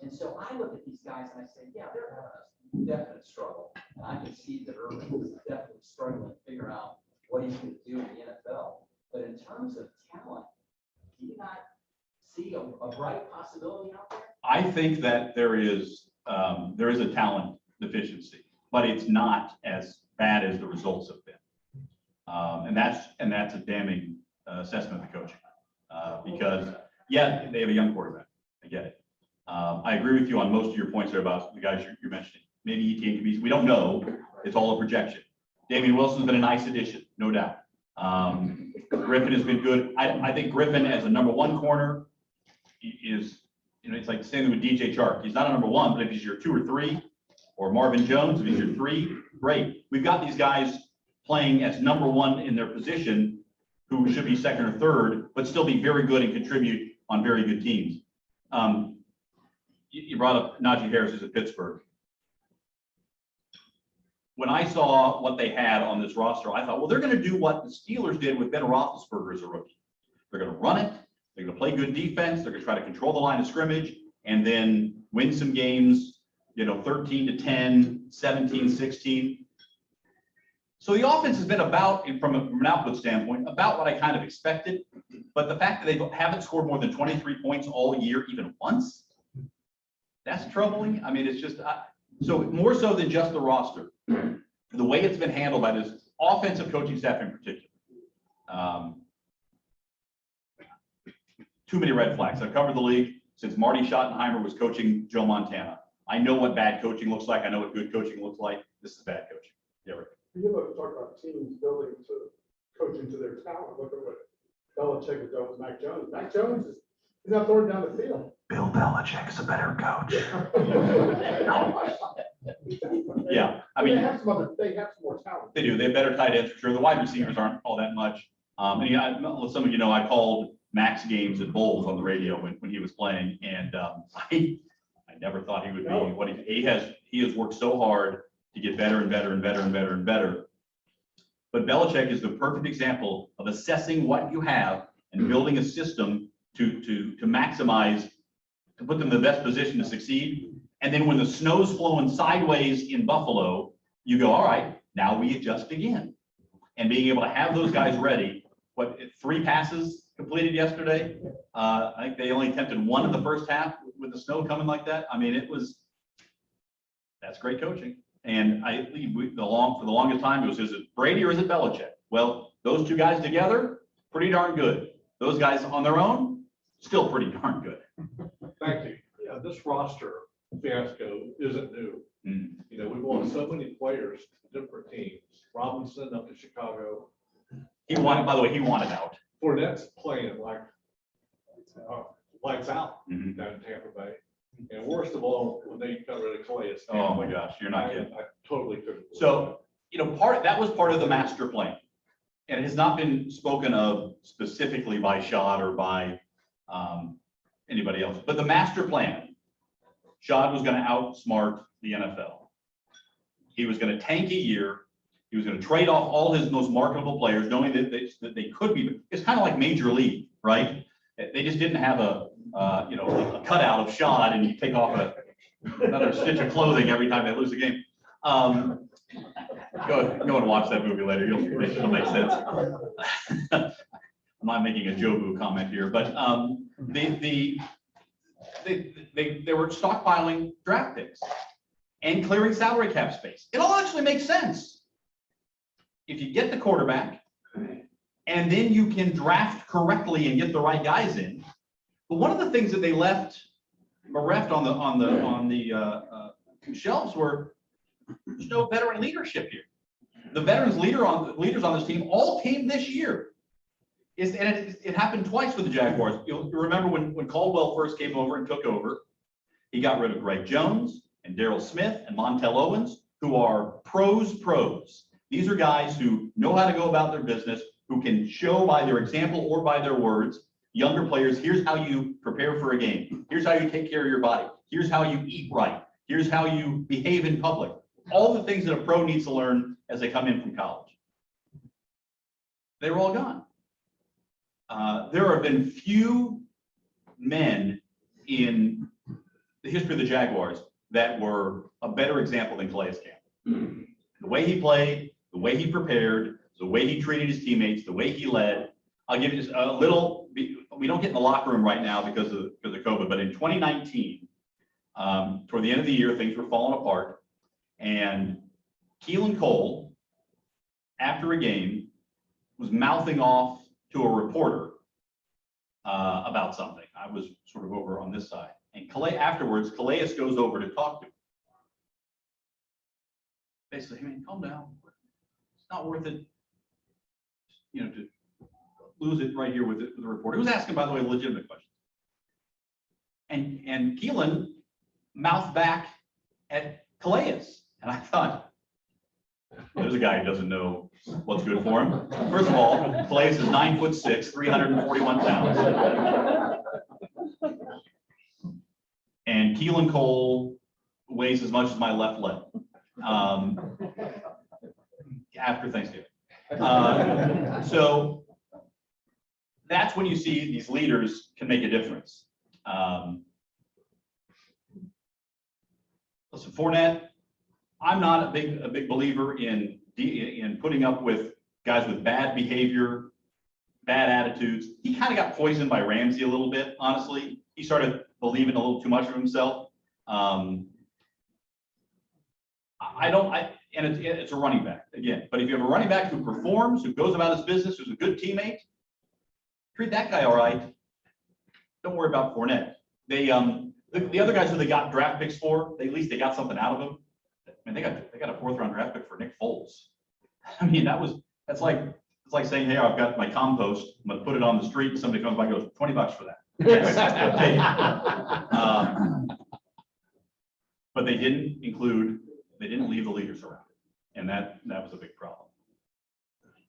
Speaker 13: And so I look at these guys and I say, yeah, they're having a definite struggle. And I can see that Urban is definitely struggling to figure out what he's going to do in the NFL. But in terms of talent, do you not see a bright possibility out there?
Speaker 11: I think that there is a talent deficiency, but it's not as bad as the results have been. And that's a damning assessment of the coaching. Because yeah, they have a young quarterback. I get it. I agree with you on most of your points there about the guys you're mentioning. Maybe Etienne can be, we don't know. It's all a projection. Damian Wilson's been a nice addition, no doubt. Griffin has been good. I think Griffin as a number one corner is, it's like the same with DJ Chark. He's not a number one, but if he's your 2 or 3, or Marvin Jones, if he's your 3, great. We've got these guys playing as number one in their position who should be 2nd or 3rd, but still be very good and contribute on very good teams. You brought up Najee Harris, who's at Pittsburgh. When I saw what they had on this roster, I thought, well, they're going to do what the Steelers did with Ben Roethlisberger as a rookie. They're going to run it. They're going to play good defense. They're going to try to control the line of scrimmage and then win some games, 13-10, 17-16. So the offense has been about, from an output standpoint, about what I kind of expected. But the fact that they haven't scored more than 23 points all year, even once, that's troubling. I mean, it's just, so more so than just the roster, the way it's been handled by this offensive coaching staff in particular. Too many red flags. I've covered the league since Marty Schottenheimer was coaching Joe Montana. I know what bad coaching looks like. I know what good coaching looks like. This is bad coaching. Yeah, Rick.
Speaker 14: You look, talk about teams building to coaching to their talent. Look at what Belichick has done with Mac Jones. Mac Jones is he's not throwing down the field.
Speaker 7: Bill Belichick's a better coach.
Speaker 11: Yeah, I mean,
Speaker 14: they have some more talent.
Speaker 11: They do. They have better tight ends for sure. The wide receivers aren't all that much. And some of you know, I called Mac's games at Bowls on the radio when he was playing, and I never thought he would be what he has. He has worked so hard to get better and better and better and better and better. But Belichick is the perfect example of assessing what you have and building a system to maximize, to put them in the best position to succeed. And then when the snow's flowing sideways in Buffalo, you go, all right, now we adjust again. And being able to have those guys ready, 3 passes completed yesterday? I think they only attempted 1 in the first half with the snow coming like that. I mean, that's great coaching. And for the longest time, is it Brady or is it Belichick? Well, those 2 guys together, pretty darn good. Those guys on their own, still pretty darn good.
Speaker 12: Thank you. Yeah, this roster fiasco isn't new. We've lost so many players to different teams. Robinson up to Chicago.
Speaker 11: By the way, he wanted out.
Speaker 12: Fournette's playing like lights out down in Tampa Bay. And worst of all, when they got rid of Calais.
Speaker 11: Oh my gosh, you're not kidding.
Speaker 12: I totally couldn't.
Speaker 11: So, that was part of the master plan. And it has not been spoken of specifically by Shad or by anybody else. But the master plan, Shad was going to outsmart the NFL. He was going to tank a year. He was going to trade off all his most marketable players, knowing that they could be. It's kind of like Major League, right? They just didn't have a cutout of Shad, and you take off another stitch of clothing every time they lose a game. Go and watch that movie later. It'll make sense. I'm not making a Jobu comment here, but they were stockpiling draft picks and clearing salary cap space. It all actually makes sense. If you get the quarterback and then you can draft correctly and get the right guys in. But one of the things that they left on the shelves were there's no veteran leadership here. The leaders on this team all came this year. It happened twice with the Jaguars. You'll remember when Caldwell first came over and took over, he got rid of Greg Jones and Darryl Smith and Montel Owens, who are pros. These are guys who know how to go about their business, who can show by their example or by their words, younger players, here's how you prepare for a game. Here's how you take care of your body. Here's how you eat right. Here's how you behave in public. All the things that a pro needs to learn as they come in from college. They were all gone. There have been few men in the history of the Jaguars that were a better example than Calais Campbell. The way he played, the way he prepared, the way he treated his teammates, the way he led. I'll give you just a little, we don't get in the locker room right now because of COVID, but in 2019, toward the end of the year, things were falling apart. And Keelan Cole, after a game, was mouthing off to a reporter about something. I was sort of over on this side. And afterwards, Calais goes over to talk to him. Basically, hey man, calm down. not worth it, to lose it right here with the report. He was asking, by the way, a legitimate question. And Keelan mouthed back at Calais. And I thought, there's a guy who doesn't know what's good for him. First of all, Calais is 9'6", 341 pounds. And Keelan Cole weighs as much as my left leg. After Thanksgiving. So that's when you see these leaders can make a difference. Listen, Fournette, I'm not a big believer in putting up with guys with bad behavior, bad attitudes. He kind of got poisoned by Ramsey a little bit, honestly. He started believing a little too much of himself. It's a running back again. But if you have a running back who performs, who goes about his business, who's a good teammate, treat that guy all right. Don't worry about Fournette. The other guys who they got draft picks for, at least they got something out of them. I mean, they got a 4th round draft pick for Nick Foles. I mean, it's like saying, hey, I've got my compost, I'm gonna put it on the street, and somebody comes by and goes, $20 for that. Yes, I'll take it. But they didn't leave the leaders around. And that was a big problem.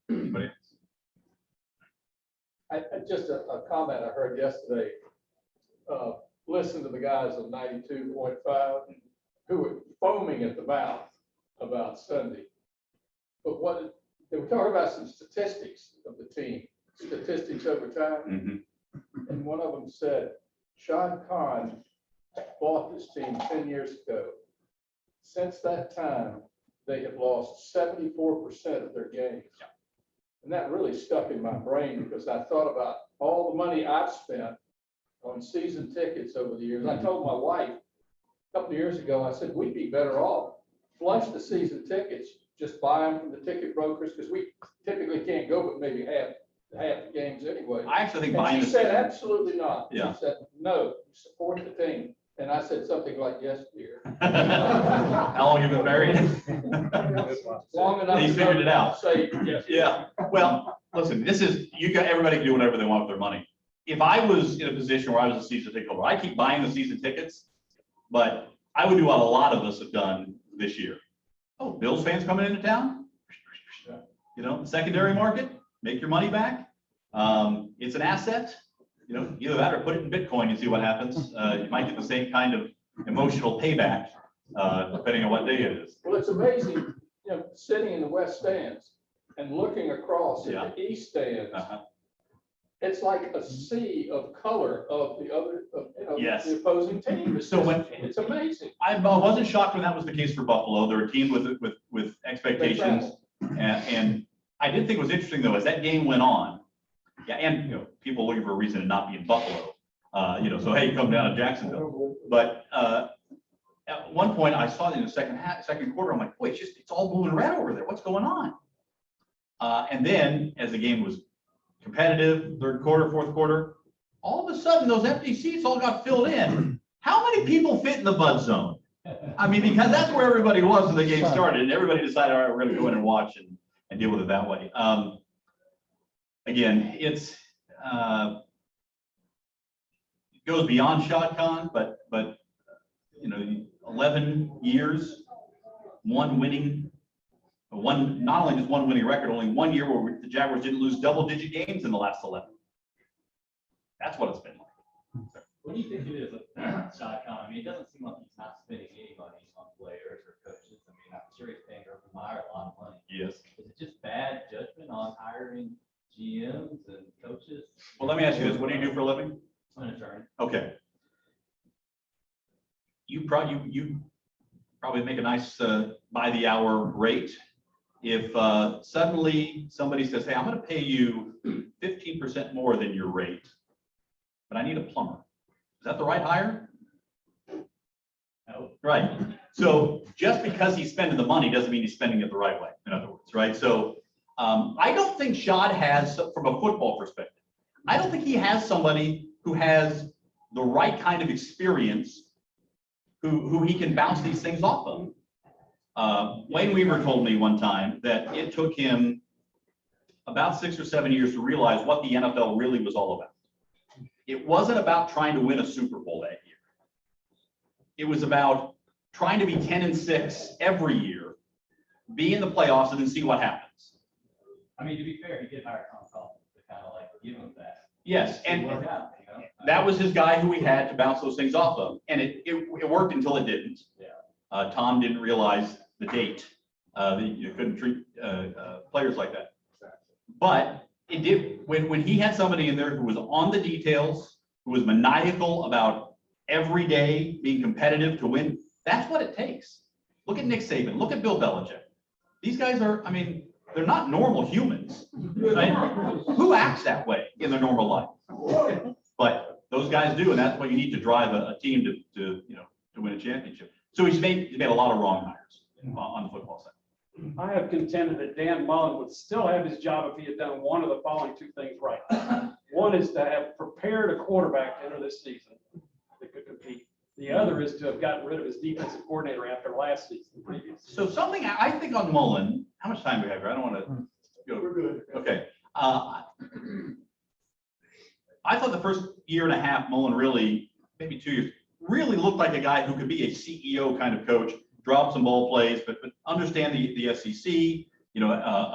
Speaker 11: Anybody else?
Speaker 14: Just a comment I heard yesterday. Listen to the guys on 92.5 who were foaming at the mouth about Sunday. But they were talking about some statistics of the team, statistics over time. And one of them said, Sean Khan bought this team 10 years ago. Since that time, they have lost 74% of their games. And that really stuck in my brain because I thought about all the money I've spent on season tickets over the years. I told my wife a couple of years ago, I said, we'd be better off, flush the season tickets, just buy them from the ticket brokers, because we typically can't go but maybe half the games anyway.
Speaker 11: I actually think
Speaker 14: and
Speaker 11: buying
Speaker 14: she said, absolutely not.
Speaker 11: Yeah.
Speaker 14: She said, no, support the team. And I said something like, yes, dear.
Speaker 11: How long have you been married?
Speaker 14: Long enough.
Speaker 11: He figured it out.
Speaker 14: Say yes.
Speaker 11: Yeah. Well, listen, everybody can do whatever they want with their money. If I was in a position where I was a season ticket holder, I keep buying the season tickets, but I would do what a lot of us have done this year. Oh, Bills fans coming into town? Secondary market, make your money back. It's an asset. Either that or put it in Bitcoin and see what happens. You might get the same kind of emotional payback, depending on what day it is.
Speaker 14: Well, it's amazing, sitting in the west stands and looking across at the east stands. It's like a sea of color of the other,
Speaker 11: Yes.
Speaker 14: the opposing team. It's amazing.
Speaker 11: I wasn't shocked when that was the case for Buffalo. They're a team with expectations, and I did think it was interesting though as that game went on. Yeah, and people looking for a reason to not be in Buffalo. So hey, come down to Jacksonville. But at one point, I saw it in the second quarter. I'm like, wait, it's all blue and red over there. What's going on? And then as the game was competitive, third quarter, fourth quarter, all of a sudden those empty seats all got filled in. How many people fit in the Bud Zone? I mean, because that's where everybody was when the game started, and everybody decided, all right, we're going to go in and watch and deal with it that way. Again, it goes beyond Shad Khan, but 11 years, not only just one winning record, only 1 year where the Jaguars didn't lose double-digit games in the last 11. That's what it's been like.
Speaker 2: What do you think it is, Shad Khan? I mean, it doesn't seem like he's not spending any money on players or coaches. I mean, I'm sure he's paying Urban Meyer a lot of money.
Speaker 11: Yes.
Speaker 2: Is it just bad judgment on hiring GMs and coaches?
Speaker 11: Well, let me ask you this. What do you do for a living?
Speaker 2: I'm an attorney.
Speaker 11: Okay. You probably make a nice by the hour rate. If suddenly somebody says, hey, I'm going to pay you 15% more than your rate, but I need a plumber. Is that the right hire?
Speaker 2: No.
Speaker 11: Right. So just because he's spending the money doesn't mean he's spending it the right way, in other words, right? So I don't think Shad has, from a football perspective, I don't think he has somebody who has the right kind of experience who he can bounce these things off of. Wayne Weaver told me one time that it took him about 6 or 7 years to realize what the NFL really was all about. It wasn't about trying to win a Super Bowl that year. It was about trying to be 10-6 every year, be in the playoffs, and then see what happens.
Speaker 2: I mean, to be fair, he did hire Tom Coughlin to kind of like give him that.
Speaker 11: Yes, and
Speaker 2: It worked out, you know?
Speaker 11: that was his guy who he had to bounce those things off of, and it worked until it didn't.
Speaker 2: Yeah.
Speaker 11: Tom didn't realize the date, that you couldn't treat players like that. But it did, when he had somebody in there who was on the details, who was maniacal about every day being competitive to win, that's what it takes. Look at Nick Saban, look at Bill Belichick. These guys are, I mean, they're not normal humans. Right? Who acts that way in their normal life? But those guys do, and that's what you need to drive a team to win a championship. So he's made a lot of wrong hires on the football side.
Speaker 9: I have contended that Dan Mullen would still have his job if he had done one of the following two things right. One is to have prepared a quarterback to enter this season that could compete. The other is to have gotten rid of his defensive coordinator after last season, previous.
Speaker 11: So something I think on Mullen, how much time do we have here? I don't want to go.
Speaker 12: We're good.
Speaker 11: Okay. I thought the first year and a half, Mullen really, maybe 2 years, really looked like a guy who could be a CEO kind of coach, drop some ball plays, but understand the SEC,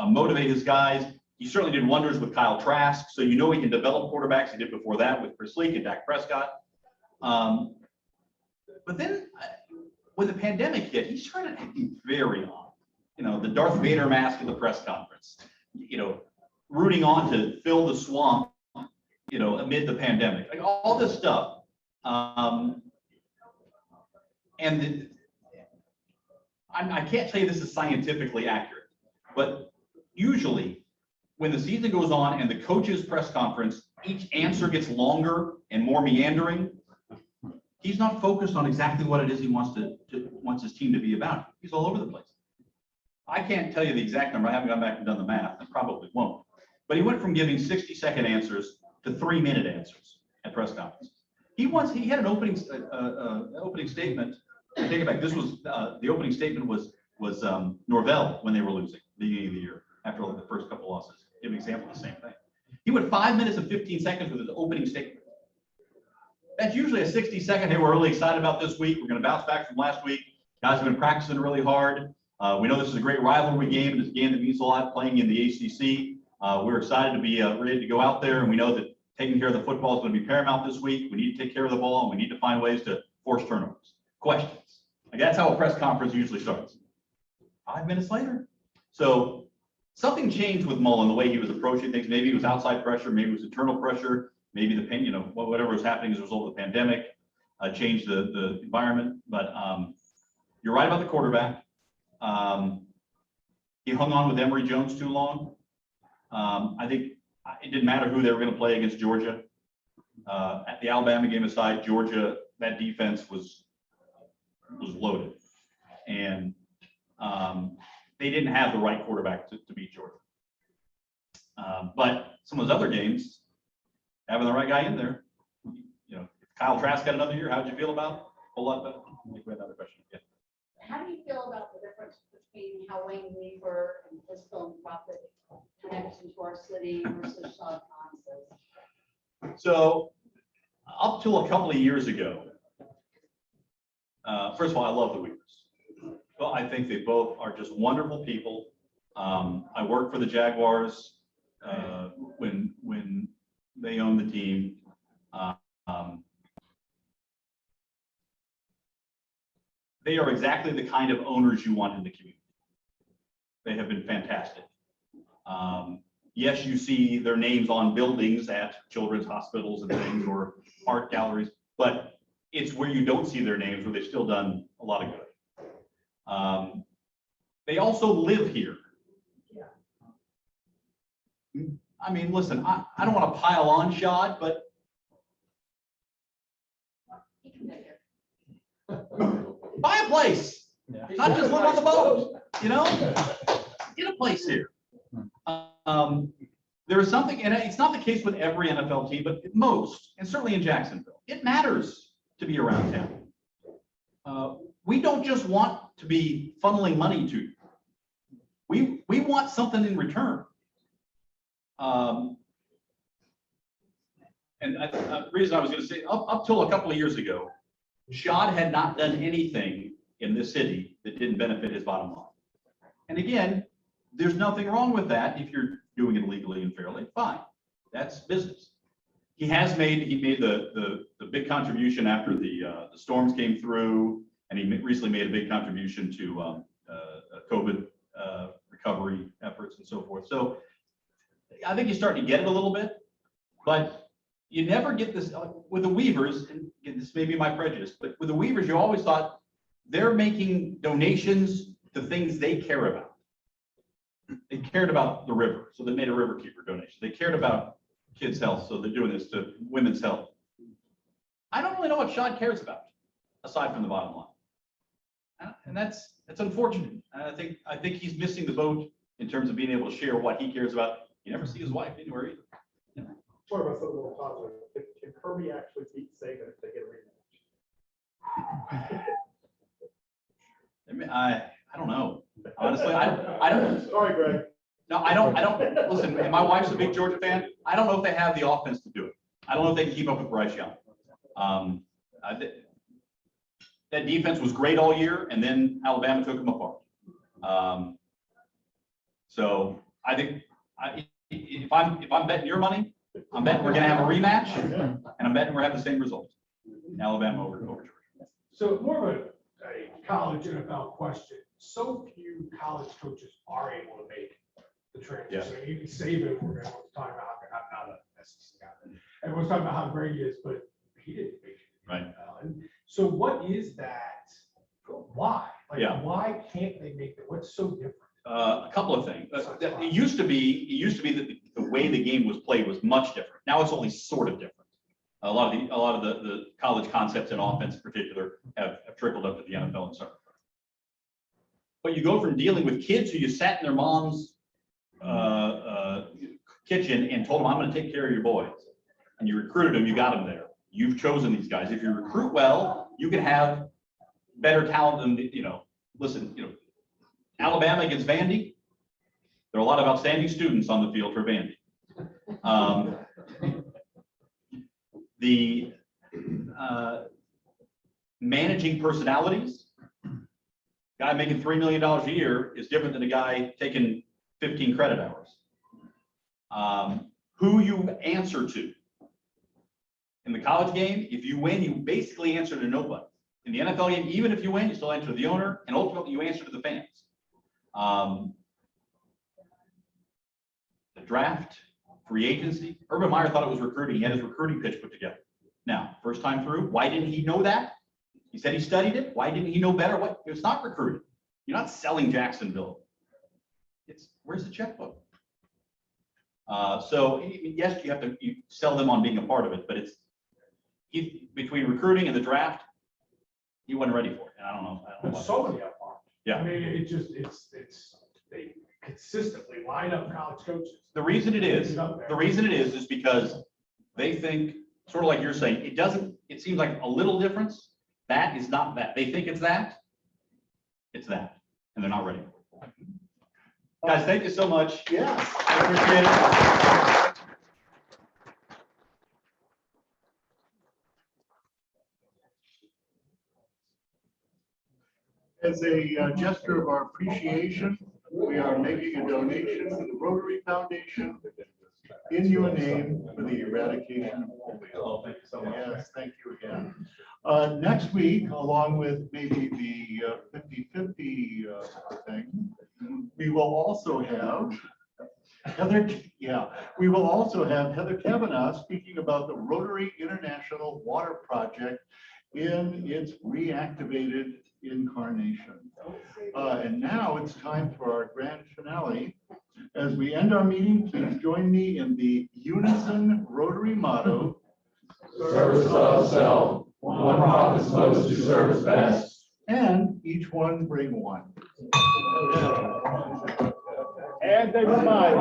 Speaker 11: motivate his guys. He certainly did wonders with Kyle Trask, so he can develop quarterbacks. He did before that with Chris Leak and Dak Prescott. But then when the pandemic hit, he started acting very odd. The Darth Vader mask at the press conference, rooting on to fill the swamp, amid the pandemic, like all this stuff. I can't tell you this is scientifically accurate, but usually when the season goes on and the coach's press conference, each answer gets longer and more meandering. He's not focused on exactly what it is he wants his team to be about. He's all over the place. I can't tell you the exact number. I haven't gone back and done the math. I probably won't. But he went from giving 60-second answers to 3-minute answers at press conferences. He had an opening statement. I take it back. This was the opening statement was Norvell when they were losing the beginning of the year after the first couple losses. Give an example of the same thing. He went 5 minutes and 15 seconds with his opening statement. That's usually a 60-second. Hey, we're really excited about this week. We're going to bounce back from last week. Guys have been practicing really hard. We know this is a great rivalry game, and it's a game that means a lot playing in the ACC. We're excited to be ready to go out there, and we know that taking care of the football is going to be paramount this week. We need to take care of the ball, and we need to find ways to force turnovers. Questions. Like that's how a press conference usually starts. 5 minutes later. So something changed with Mullen, the way he was approaching things. Maybe it was outside pressure, maybe it was internal pressure, maybe the pain, whatever was happening as a result of the pandemic changed the environment. But you're right about the quarterback. He hung on with Emory Jones too long. I think it didn't matter who they were going to play against Georgia. At the Alabama game aside, Georgia, that defense was loaded, and they didn't have the right quarterback to beat Georgia. But some of those other games, having the right guy in there, if Kyle Trask had another year, how'd you feel about it? A whole lot better. I think we had another question. Yeah.
Speaker 15: How do you feel about the difference between how Wayne Weaver and his philanthropic connection to our city versus Sean Constance?
Speaker 11: So up till a couple of years ago, first of all, I love the Weavers. Well, I think they both are just wonderful people. I worked for the Jaguars when they owned the team. They are exactly the kind of owners you want in the community. They have been fantastic. Yes, you see their names on buildings at children's hospitals and things or art galleries, but it's where you don't see their names where they've still done a lot of good. They also live here. I mean, listen, I don't want to pile on Shad, but buy a place. Not just live on the boat, get a place here. There is something, and it's not the case with every NFL team, but most, and certainly in Jacksonville, it matters to be around town. We don't just want to be funneling money to you. We want something in return. And the reason I was going to say, up till a couple of years ago, Shad had not done anything in this city that didn't benefit his bottom line. And again, there's nothing wrong with that if you're doing it legally and fairly, fine. That's business. He made the big contribution after the storms came through, and he recently made a big contribution to COVID recovery efforts and so forth. So I think you're starting to get it a little bit, but you never get this with the Weavers, and again, this may be my prejudice, but with the Weavers, you always thought they're making donations to things they care about. They cared about the river, so they made a riverkeeper donation. They cared about kids' health, so they're doing this to women's health. I don't really know what Shad cares about, aside from the bottom line. And that's unfortunate. And I think he's missing the boat in terms of being able to share what he cares about. You never see his wife anywhere either.
Speaker 4: What about something a little positive? Can Kirby actually beat Saban if they get a rematch?
Speaker 11: I mean, I don't know. Honestly, I don't.
Speaker 4: Sorry, Greg.
Speaker 11: No, I don't. Listen, my wife's a big Georgia fan. I don't know if they have the offense to do it. I don't know if they can keep up with Bryce Young. That defense was great all year, and then Alabama took them apart. So I think if I'm betting your money, I'm betting we're going to have a rematch, and I'm betting we're having the same result. Alabama over Georgia.
Speaker 16: So more of a college NFL question. So few college coaches are able to make the transition. I mean, even Saban, we're going to talk about how, not a SEC guy. Everyone's talking about how great he is, but he didn't make it.
Speaker 11: Right.
Speaker 16: And so what is that? Why? Like,
Speaker 11: Yeah.
Speaker 16: why can't they make it? What's so different?
Speaker 11: A couple of things. It used to be that the way the game was played was much different. Now it's only sort of different. A lot of the college concepts and offense in particular have trickled up to the NFL and so on. But you go from dealing with kids who you sat in their mom's kitchen and told them, I'm going to take care of your boys. And you recruited them, you got them there. You've chosen these guys. If you recruit well, you can have better talent than, listen, Alabama against Vandy. There are a lot of outstanding students on the field for Vandy. The managing personalities, guy making $3 million a year is different than a guy taking 15 credit hours. Who you answer to. In the college game, if you win, you basically answer to nobody. In the NFL game, even if you win, you still answer to the owner, and ultimately you answer to the fans. The draft, free agency, Urban Meyer thought it was recruiting. He had his recruiting pitch put together. Now, first time through, why didn't he know that? He said he studied it. Why didn't he know better? What? It's not recruiting. You're not selling Jacksonville. It's where's the checkbook? So yes, you sell them on being a part of it, but it's between recruiting and the draft, he wasn't ready for it. And I don't know.
Speaker 16: But so many of them aren't.
Speaker 11: Yeah.
Speaker 16: I mean, they consistently line up college coaches.
Speaker 11: The reason it is because they think, sort of like you're saying, it seems like a little difference. That is not that. They think it's that, and they're not ready. Guys, thank you so much.
Speaker 1: Yes.
Speaker 11: I appreciate it.
Speaker 1: As a gesture of our appreciation, we are making a donation to the Rotary Foundation in your name for the eradication of polio.
Speaker 11: Oh, thank you so much.
Speaker 1: Yes, thank you again. Next week, along with maybe the 50-50 thing, we will also have Heather Kavanaugh speaking about the Rotary International Water Project in its reactivated incarnation. And now it's time for our grand finale. As we end our meeting, please join me in the unison Rotary motto.
Speaker 2: Service without self, one profits most to service best.
Speaker 1: And each one bring one.
Speaker 16: And they remind.